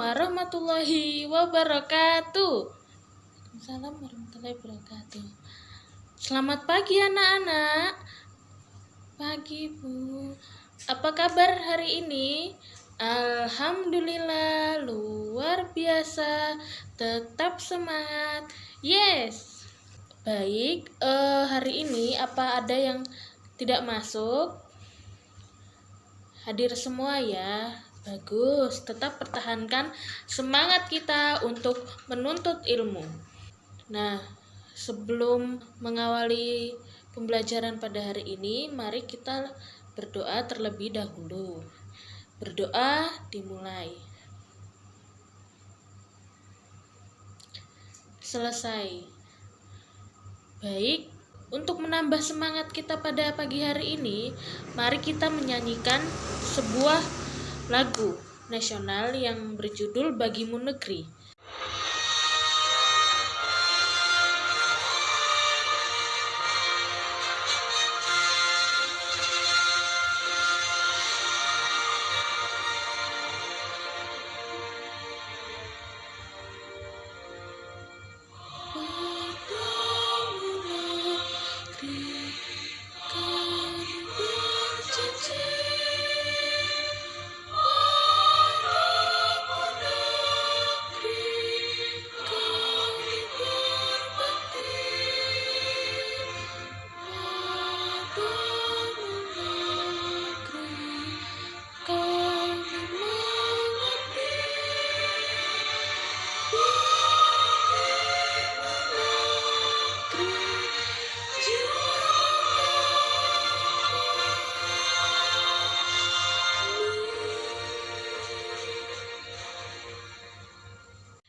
warahmatullahi wabarakatuh. Waalaikumsalam warahmatullahi wabarakatuh. Selamat pagi anak-anak. Pagi Bu. Apa kabar hari ini? Alhamdulillah luar biasa. Tetap semangat. Yes. Baik, hari ini apa ada yang tidak masuk? Hadir semua ya. Bagus, tetap pertahankan semangat kita untuk menuntut ilmu. Nah, sebelum mengawali pembelajaran pada hari ini, mari kita berdoa terlebih dahulu. Berdoa dimulai. Selesai. Baik, untuk menambah semangat kita pada pagi hari ini, mari kita menyanyikan sebuah lagu nasional yang berjudul Bagimu Negeri.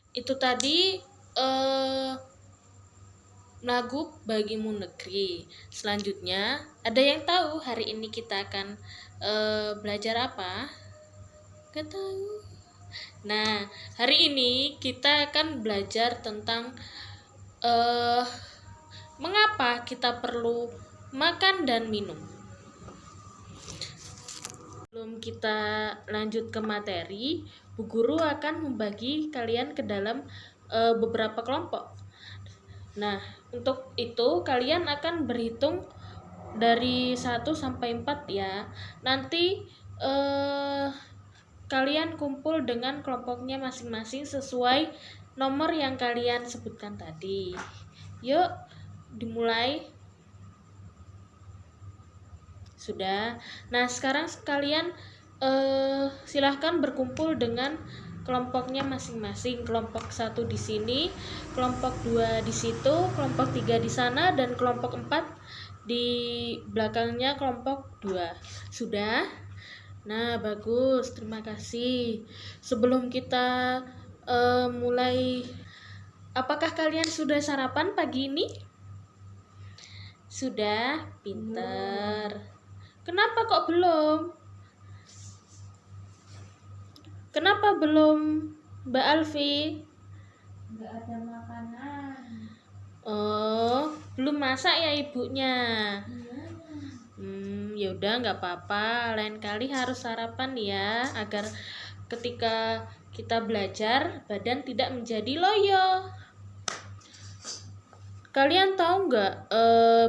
Itu tadi lagu Bagimu Negeri. Selanjutnya, ada yang tahu hari ini kita akan belajar apa? Gak tahu. Nah, hari ini kita akan belajar tentang mengapa kita perlu makan dan minum. Sebelum kita lanjut ke materi, Bu Guru akan membagi kalian ke dalam beberapa kelompok. Nah, untuk itu kalian akan berhitung dari 1 sampai 4 ya. Nanti kalian kumpul dengan kelompoknya masing-masing sesuai nomor yang kalian sebutkan tadi. Yuk, dimulai. Sudah. Nah, sekarang kalian silahkan berkumpul dengan kelompoknya masing-masing. Kelompok 1 di sini, kelompok 2 di situ, kelompok 3 di sana, dan kelompok 4 di belakangnya kelompok 2. Sudah? Nah, bagus. Terima kasih. Sebelum kita mulai, apakah kalian sudah sarapan pagi ini? Sudah? Pintar. Kenapa kok belum? Kenapa belum, Mbak Alfi? Nggak ada makanan. Oh, belum masak ya ibunya? Iya. Ya udah nggak apa-apa. Lain kali harus sarapan ya, agar ketika kita belajar badan tidak menjadi loyo. Kalian tahu nggak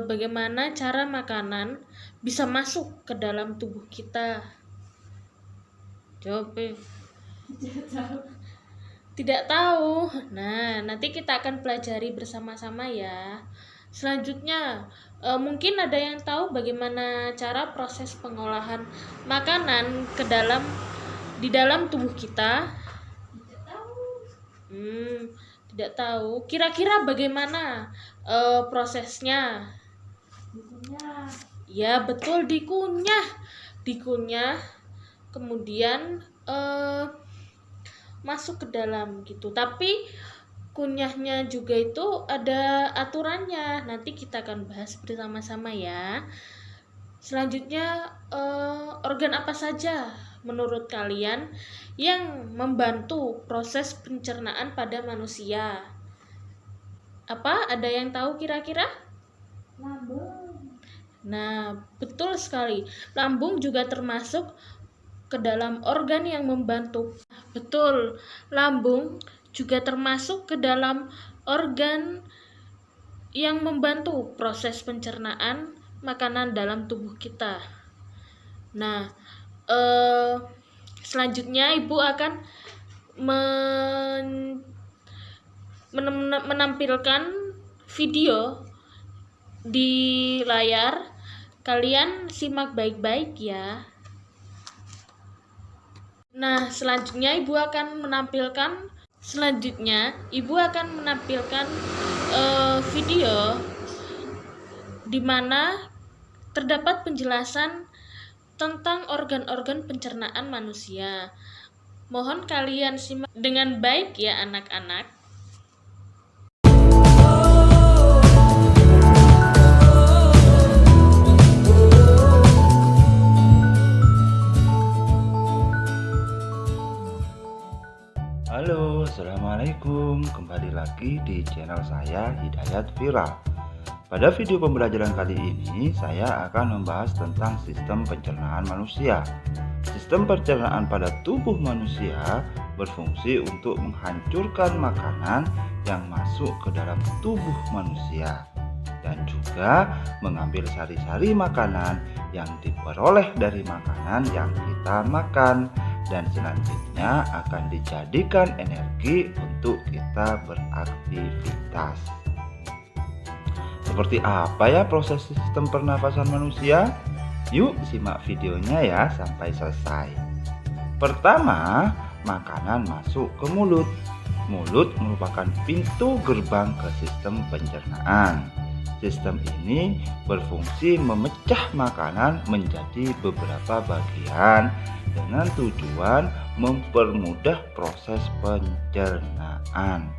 bagaimana cara makanan bisa masuk ke dalam tubuh kita? Jawab. Tidak tahu. Tidak tahu. Nah, nanti kita akan pelajari bersama-sama ya. Selanjutnya, mungkin ada yang tahu bagaimana cara proses pengolahan makanan di dalam tubuh kita? Tidak tahu. Tidak tahu. Kira-kira bagaimana prosesnya? Dikunyah. Ya, betul, dikunyah. Dikunyah, kemudian masuk ke dalam gitu. Tapi kunyahnya juga itu ada aturannya. Nanti kita akan bahas bersama-sama ya. Selanjutnya, organ apa saja menurut kalian yang membantu proses pencernaan pada manusia? Apa? Ada yang tahu kira-kira? Lambung. Nah, betul sekali. Lambung juga termasuk ke dalam organ yang membantu. Betul, lambung juga termasuk ke dalam organ yang membantu proses pencernaan makanan dalam tubuh kita. Nah, selanjutnya Ibu akan menampilkan video di layar. Kalian simak baik-baik ya. Nah, selanjutnya Ibu akan menampilkan video di mana terdapat penjelasan tentang organ-organ pencernaan manusia. Mohon kalian simak dengan baik ya anak-anak. Halo, Assalamualaikum. Kembali lagi di channel saya, Hidayat Viral. Pada video pembelajaran kali ini, saya akan membahas tentang sistem pencernaan manusia. Sistem pencernaan pada tubuh manusia berfungsi untuk menghancurkan makanan yang masuk ke dalam tubuh manusia dan juga mengambil sari-sari makanan yang diperoleh dari makanan yang kita makan, dan selanjutnya akan dijadikan energi untuk kita beraktivitas. Seperti apa ya proses sistem pernafasan manusia? Yuk simak videonya ya sampai selesai. Pertama, makanan masuk ke mulut. Mulut merupakan pintu gerbang ke sistem pencernaan. Sistem ini berfungsi memecah makanan menjadi beberapa bagian dengan tujuan mempermudah proses pencernaan.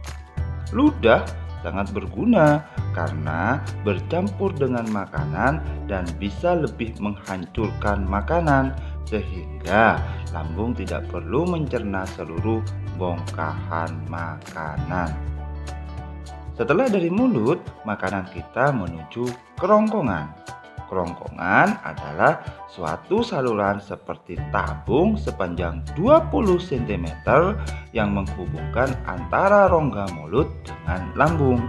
Ludah sangat berguna karena bercampur dengan makanan dan bisa lebih menghancurkan makanan, sehingga lambung tidak perlu mencerna seluruh bongkahan makanan. Setelah dari mulut, makanan kita menuju kerongkongan. Kerongkongan adalah suatu saluran seperti tabung sepanjang 20 cm yang menghubungkan antara rongga mulut dengan lambung.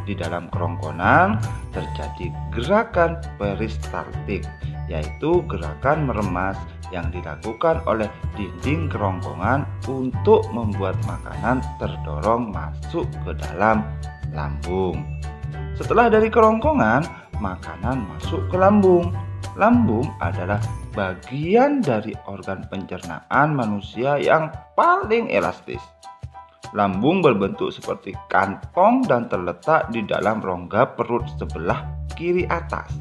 Di dalam kerongkongan terjadi gerakan peristaltik, yaitu gerakan meremas yang dilakukan oleh dinding kerongkongan untuk membuat makanan terdorong masuk ke dalam lambung. Setelah dari kerongkongan, makanan masuk ke lambung. Lambung adalah bagian dari organ pencernaan manusia yang paling elastis. Lambung berbentuk seperti kantong dan terletak di dalam rongga perut sebelah kiri atas.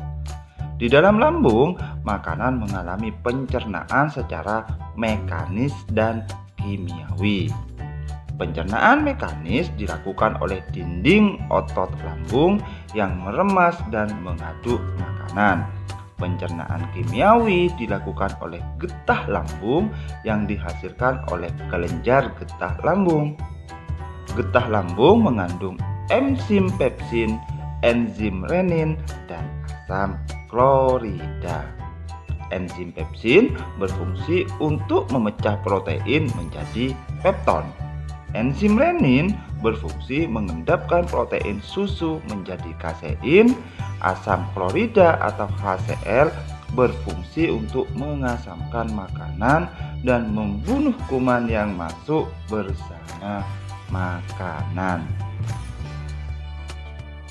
Di dalam lambung, makanan mengalami pencernaan secara mekanis dan kimiawi. Pencernaan mekanis dilakukan oleh dinding otot lambung yang meremas dan mengaduk makanan. Pencernaan kimiawi dilakukan oleh getah lambung yang dihasilkan oleh kelenjar getah lambung. Getah lambung mengandung enzim pepsin, enzim renin, dan asam klorida. Enzim pepsin berfungsi untuk memecah protein menjadi pepton. Enzim renin berfungsi mengendapkan protein susu menjadi kasein. Asam klorida atau HCl berfungsi untuk mengasamkan makanan dan membunuh kuman yang masuk bersama makanan.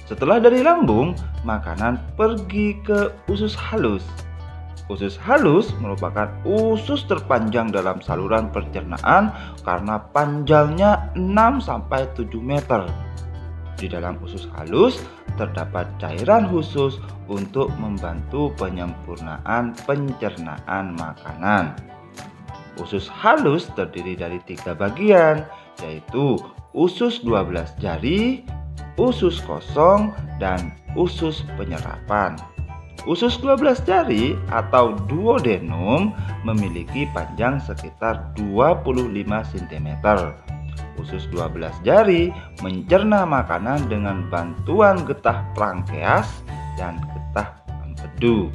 Setelah dari lambung, makanan pergi ke usus halus. Usus halus merupakan usus terpanjang dalam saluran pencernaan karena panjangnya 6-7 meter. Di dalam usus halus terdapat cairan khusus untuk membantu penyempurnaan pencernaan makanan. Usus halus terdiri dari 3 bagian, yaitu usus 12 jari, usus kosong, dan usus penyerapan. Usus 12 jari atau duodenum memiliki panjang sekitar 25 cm. Usus 12 jari mencerna makanan dengan bantuan getah pankreas dan getah empedu.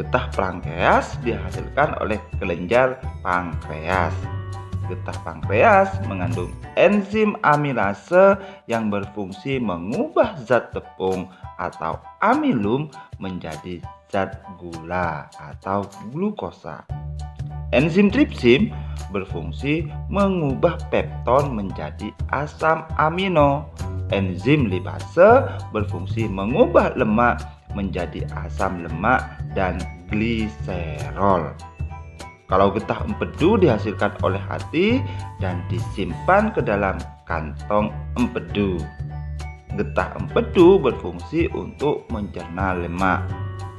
Getah pankreas dihasilkan oleh kelenjar pankreas. Getah pankreas mengandung enzim amilase yang berfungsi mengubah zat tepung atau amilum menjadi zat gula atau glukosa. Enzim tripsin berfungsi mengubah pepton menjadi asam amino. Enzim lipase berfungsi mengubah lemak menjadi asam lemak dan gliserol. Kalau getah empedu dihasilkan oleh hati dan disimpan ke dalam kantong empedu. Getah empedu berfungsi untuk mencerna lemak.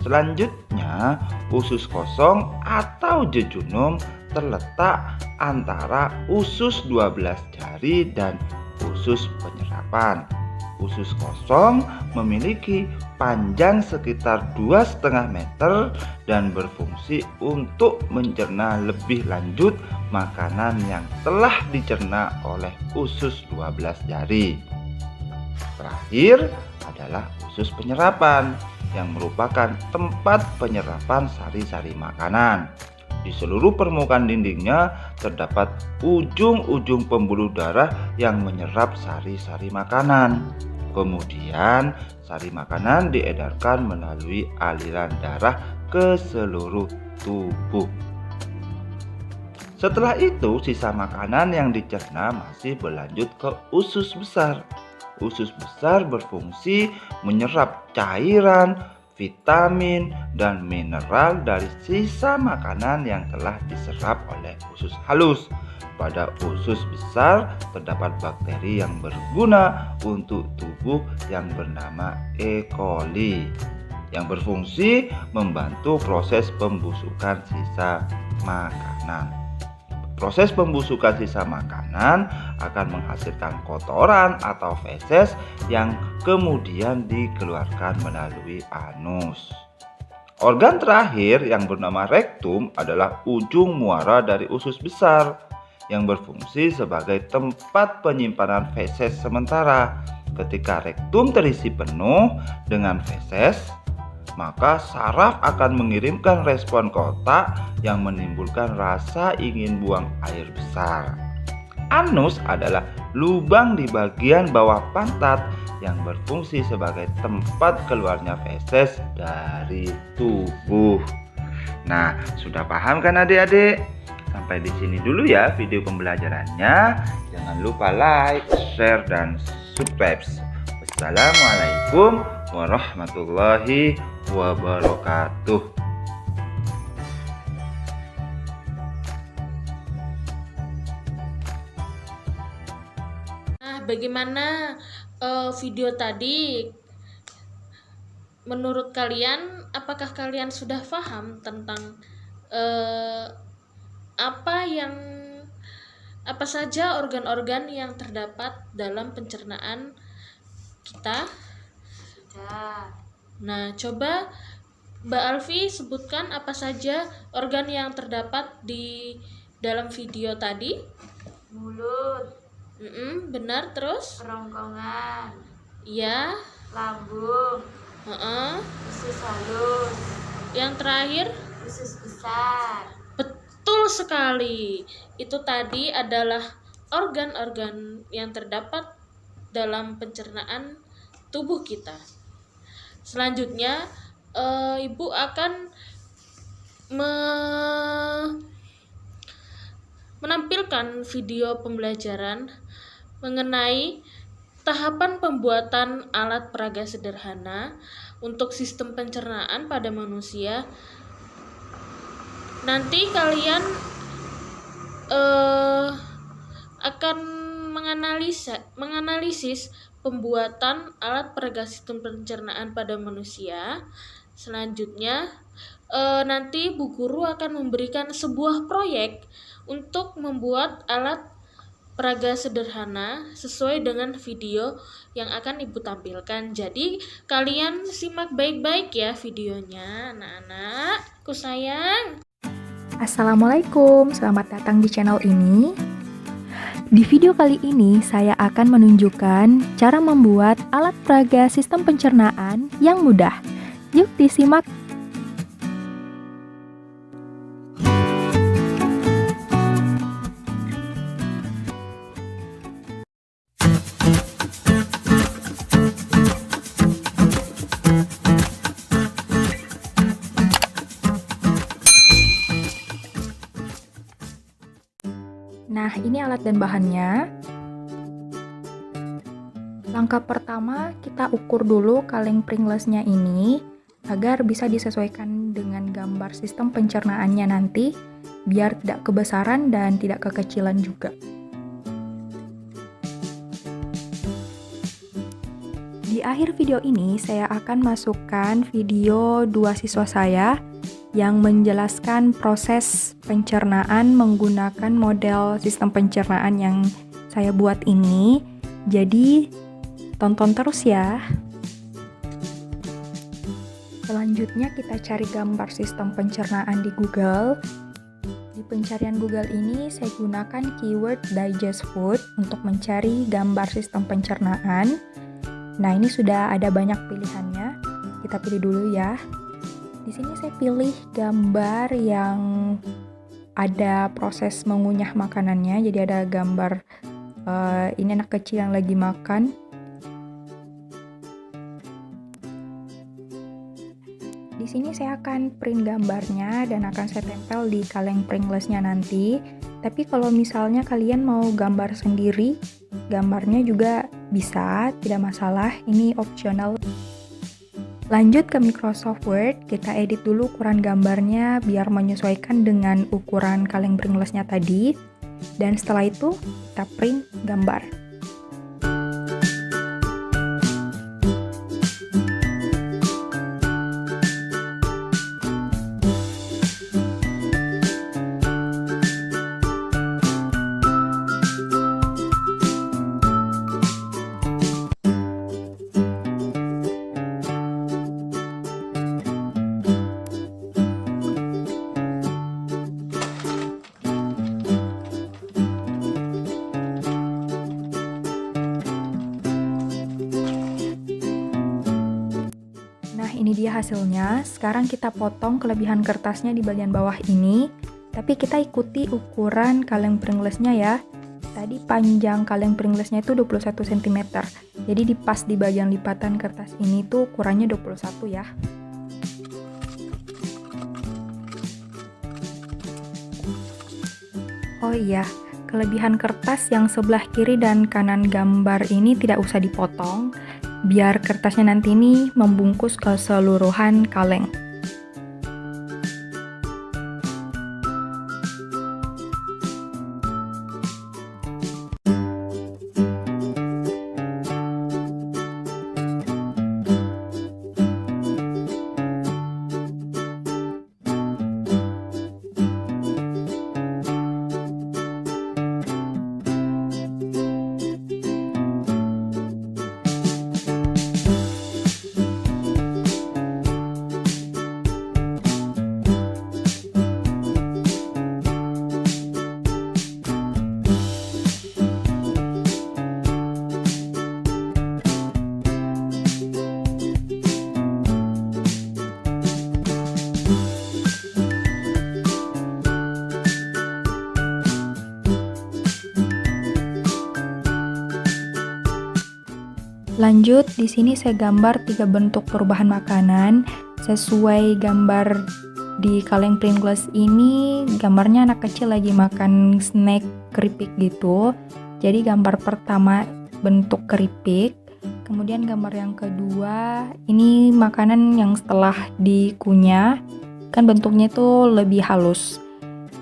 Selanjutnya, usus kosong atau jejunum terletak antara usus 12 jari dan usus penyerapan. Usus kosong memiliki panjang sekitar 2,5 meter dan berfungsi untuk mencerna lebih lanjut makanan yang telah dicerna oleh usus 12 jari. Terakhir adalah usus penyerapan yang merupakan tempat penyerapan sari-sari makanan. Di seluruh permukaan dindingnya terdapat ujung-ujung pembuluh darah yang menyerap sari-sari makanan. Kemudian sari makanan diedarkan melalui aliran darah ke seluruh tubuh. Setelah itu, sisa makanan yang dicerna masih berlanjut ke usus besar. Usus besar berfungsi menyerap cairan, vitamin, dan mineral dari sisa makanan yang telah diserap oleh usus halus. Pada usus besar terdapat bakteri yang berguna untuk tubuh yang bernama E. coli yang berfungsi membantu proses pembusukan sisa makanan. Proses pembusukan sisa makanan akan menghasilkan kotoran atau feses yang kemudian dikeluarkan melalui anus. Organ terakhir yang bernama rektum adalah ujung muara dari usus besar yang berfungsi sebagai tempat penyimpanan feses sementara. Ketika rektum terisi penuh dengan feses, maka saraf akan mengirimkan respon kotak yang menimbulkan rasa ingin buang air besar. Anus adalah lubang di bagian bawah pantat yang berfungsi sebagai tempat keluarnya feses dari tubuh. Nah, sudah paham kan adik-adik? Sampai di sini dulu ya video pembelajarannya. Jangan lupa like, share, dan subscribe. Wassalamualaikum warahmatullahi wabarakatuh. Nah, bagaimana video tadi? Menurut kalian, apakah kalian sudah paham tentang apa saja organ-organ yang terdapat dalam pencernaan kita? Sudah. Nah, coba Mbak Alfi sebutkan apa saja organ yang terdapat di dalam video tadi. Mulut, Benar, terus? kerongkongan, Ya. lambung, usus halus, Yang terakhir? usus besar. Betul sekali. Itu tadi adalah organ-organ yang terdapat dalam pencernaan tubuh kita. Selanjutnya, Ibu akan menampilkan video pembelajaran mengenai tahapan pembuatan alat peraga sederhana untuk sistem pencernaan pada manusia. Nanti kalian akan menganalisis pembuatan alat peraga sistem pencernaan pada manusia. Selanjutnya, nanti Bu Guru akan memberikan sebuah proyek untuk membuat alat peraga sederhana sesuai dengan video yang akan Ibu tampilkan. Jadi kalian simak baik-baik ya videonya, anak-anak. Ku sayang. Assalamualaikum, selamat datang di channel ini. Di video kali ini saya akan menunjukkan cara membuat alat peraga sistem pencernaan yang mudah. Yuk disimak. alat dan bahannya. Langkah pertama, kita ukur dulu kaleng Pringlesnya ini agar bisa disesuaikan dengan gambar sistem pencernaannya nanti, biar tidak kebesaran dan tidak kekecilan juga. Di akhir video ini, saya akan masukkan video dua siswa saya yang menjelaskan proses pencernaan menggunakan model sistem pencernaan yang saya buat ini. Jadi, tonton terus ya. Selanjutnya kita cari gambar sistem pencernaan di Google. Di pencarian Google ini saya gunakan keyword digest food untuk mencari gambar sistem pencernaan. Nah, ini sudah ada banyak pilihannya. Kita pilih dulu ya. Di sini saya pilih gambar yang ada proses mengunyah makanannya. Jadi ada gambar ini anak kecil yang lagi makan. Di sini saya akan print gambarnya dan akan saya tempel di kaleng Pringlesnya nanti. Tapi kalau misalnya kalian mau gambar sendiri, gambarnya juga bisa, tidak masalah, ini opsional. Lanjut ke Microsoft Word, kita edit dulu ukuran gambarnya biar menyesuaikan dengan ukuran kaleng Pringlesnya tadi. Dan setelah itu, kita print gambar. Ini dia hasilnya. Sekarang kita potong kelebihan kertasnya di bagian bawah ini, tapi kita ikuti ukuran kaleng Pringlesnya ya. Tadi panjang kaleng Pringlesnya itu 21 cm. Jadi dipas di bagian lipatan kertas ini tuh ukurannya 21 ya. Oh iya, kelebihan kertas yang sebelah kiri dan kanan gambar ini tidak usah dipotong, biar kertasnya nanti ini membungkus keseluruhan kaleng. Lanjut, di sini saya gambar 3 bentuk perubahan makanan sesuai gambar di kaleng Pringles ini. Gambarnya anak kecil lagi makan snack keripik gitu. Jadi gambar pertama bentuk keripik, kemudian gambar yang kedua ini makanan yang setelah dikunyah, kan bentuknya itu lebih halus.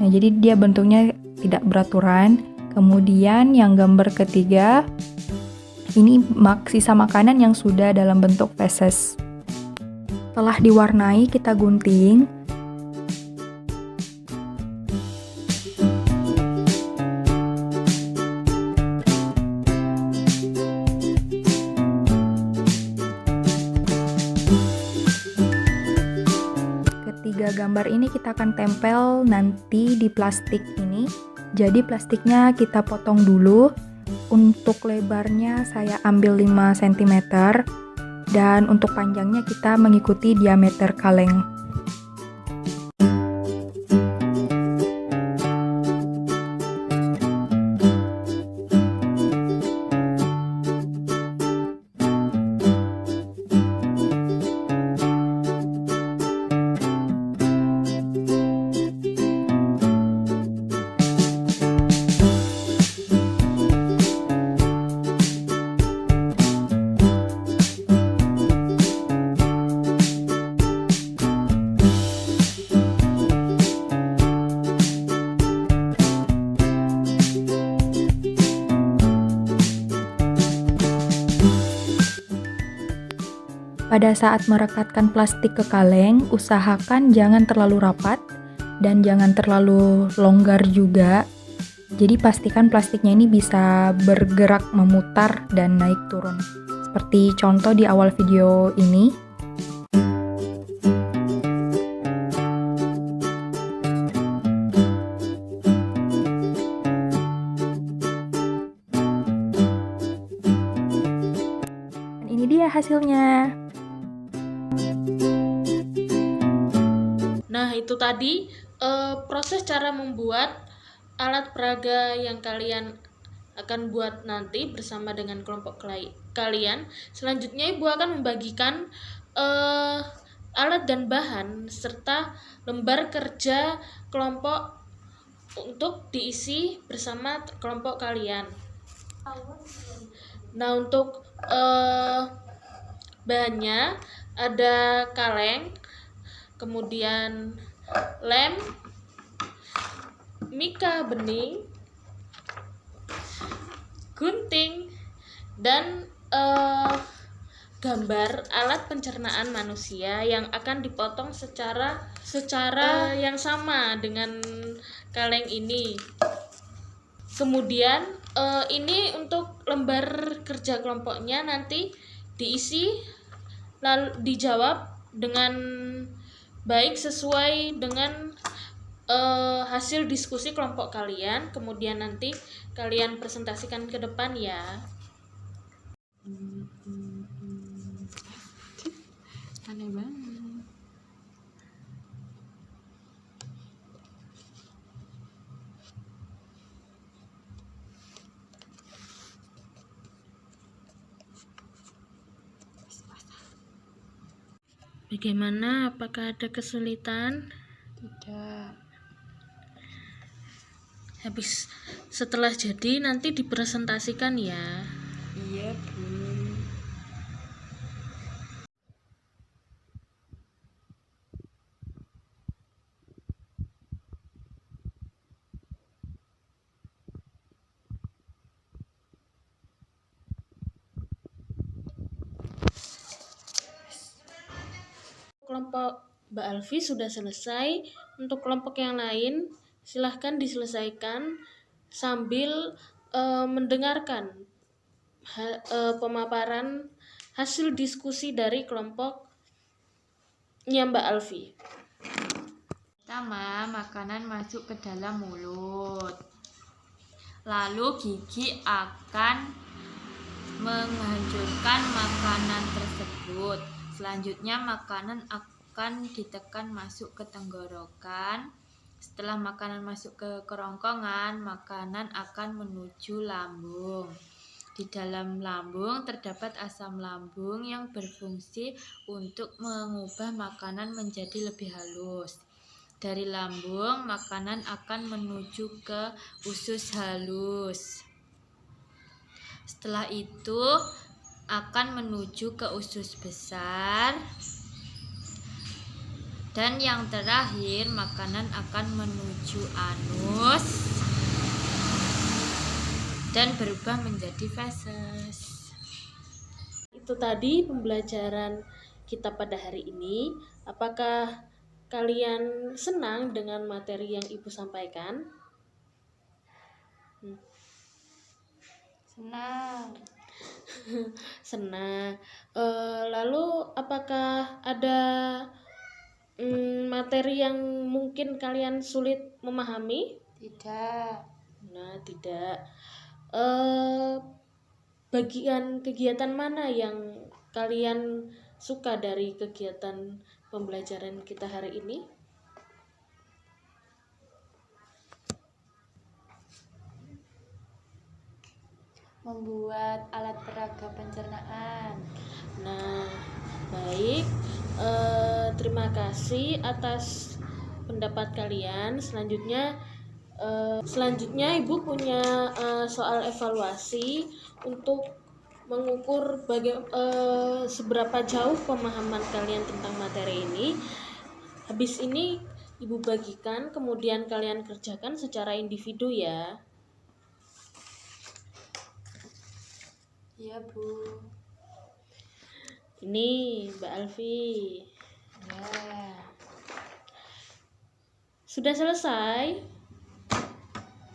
Nah, jadi dia bentuknya tidak beraturan. Kemudian yang gambar ketiga ini sisa makanan yang sudah dalam bentuk feses. Setelah diwarnai, kita gunting. Ketiga gambar ini kita akan tempel nanti di plastik ini. Jadi plastiknya kita potong dulu. Untuk lebarnya saya ambil 5 cm dan untuk panjangnya kita mengikuti diameter kaleng. Pada saat merekatkan plastik ke kaleng, usahakan jangan terlalu rapat dan jangan terlalu longgar juga. Jadi pastikan plastiknya ini bisa bergerak memutar dan naik turun. Seperti contoh di awal video ini. Dan ini dia hasilnya. Nah, itu tadi proses cara membuat alat peraga yang kalian akan buat nanti bersama dengan kelompok kalian. Selanjutnya Ibu akan membagikan alat dan bahan serta lembar kerja kelompok untuk diisi bersama kelompok kalian. Nah, untuk bahannya ada kaleng, kemudian lem, mika bening, gunting, dan gambar alat pencernaan manusia yang akan dipotong secara yang sama dengan kaleng ini. Kemudian ini untuk lembar kerja kelompoknya nanti diisi lalu dijawab dengan baik sesuai dengan hasil diskusi kelompok kalian. Kemudian nanti kalian presentasikan ke depan ya. Aneh banget. Bagaimana? Apakah ada kesulitan? Tidak. Habis setelah jadi nanti dipresentasikan ya. Iya, Bu. Kelompok Mbak Alfi sudah selesai. Untuk kelompok yang lain silahkan diselesaikan sambil mendengarkan pemaparan hasil diskusi dari kelompoknya Mbak Alfi. Pertama, makanan masuk ke dalam mulut. Lalu gigi akan menghancurkan makanan tersebut. Selanjutnya makanan akan ditekan masuk ke tenggorokan. Setelah makanan masuk ke kerongkongan, makanan akan menuju lambung. Di dalam lambung terdapat asam lambung yang berfungsi untuk mengubah makanan menjadi lebih halus. Dari lambung, makanan akan menuju ke usus halus. Setelah itu akan menuju ke usus besar. Dan yang terakhir, makanan akan menuju anus dan berubah menjadi feses. Itu tadi pembelajaran kita pada hari ini. Apakah kalian senang dengan materi yang Ibu sampaikan? Senang. Senang. Lalu apakah ada materi yang mungkin kalian sulit memahami? Tidak. Nah, tidak. Bagian kegiatan mana yang kalian suka dari kegiatan pembelajaran kita hari ini? Membuat alat peraga pencernaan. Nah, baik. Terima kasih atas pendapat kalian. Selanjutnya Ibu punya soal evaluasi untuk mengukur seberapa jauh pemahaman kalian tentang materi ini. Habis ini Ibu bagikan, kemudian kalian kerjakan secara individu ya. Iya, Bu. Ini Mbak Alfi. Ya. Sudah selesai?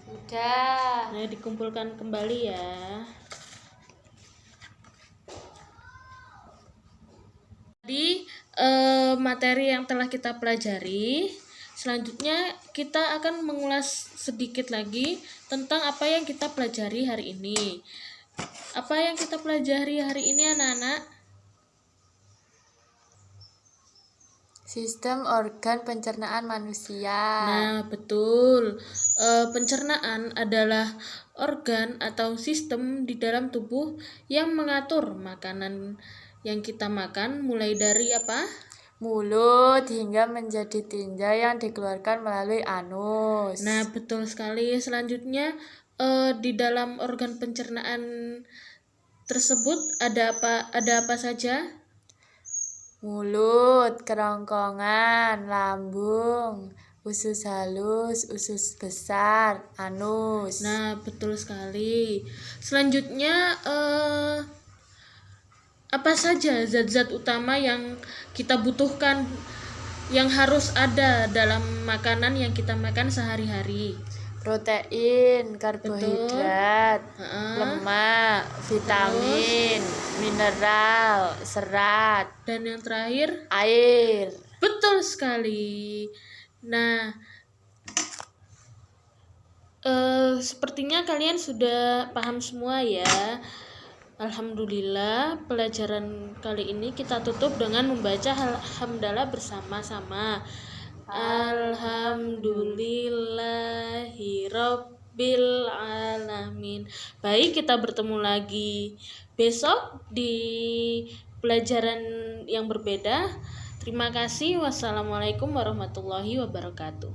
Sudah. Nah, dikumpulkan kembali ya. Tadi materi yang telah kita pelajari. Selanjutnya kita akan mengulas sedikit lagi tentang apa yang kita pelajari hari ini. Apa yang kita pelajari hari ini anak-anak? Sistem organ pencernaan manusia. Nah, betul. Pencernaan adalah organ atau sistem di dalam tubuh yang mengatur makanan yang kita makan, mulai dari apa? Mulut hingga menjadi tinja yang dikeluarkan melalui anus. Nah, betul sekali. Selanjutnya, di dalam organ pencernaan tersebut ada apa? Ada apa saja? Mulut, kerongkongan, lambung, usus halus, usus besar, anus. Nah, betul sekali. Selanjutnya, apa saja zat-zat utama yang kita butuhkan, yang harus ada dalam makanan yang kita makan sehari-hari? Protein, karbohidrat, lemak, vitamin, mineral, serat, Dan yang terakhir, air. betul sekali. Nah, sepertinya kalian sudah paham semua ya. Alhamdulillah, pelajaran kali ini kita tutup dengan membaca hamdalah bersama-sama. Alhamdulillahirabbil alamin. Baik, kita bertemu lagi besok di pelajaran yang berbeda. Terima kasih. Wassalamualaikum warahmatullahi wabarakatuh.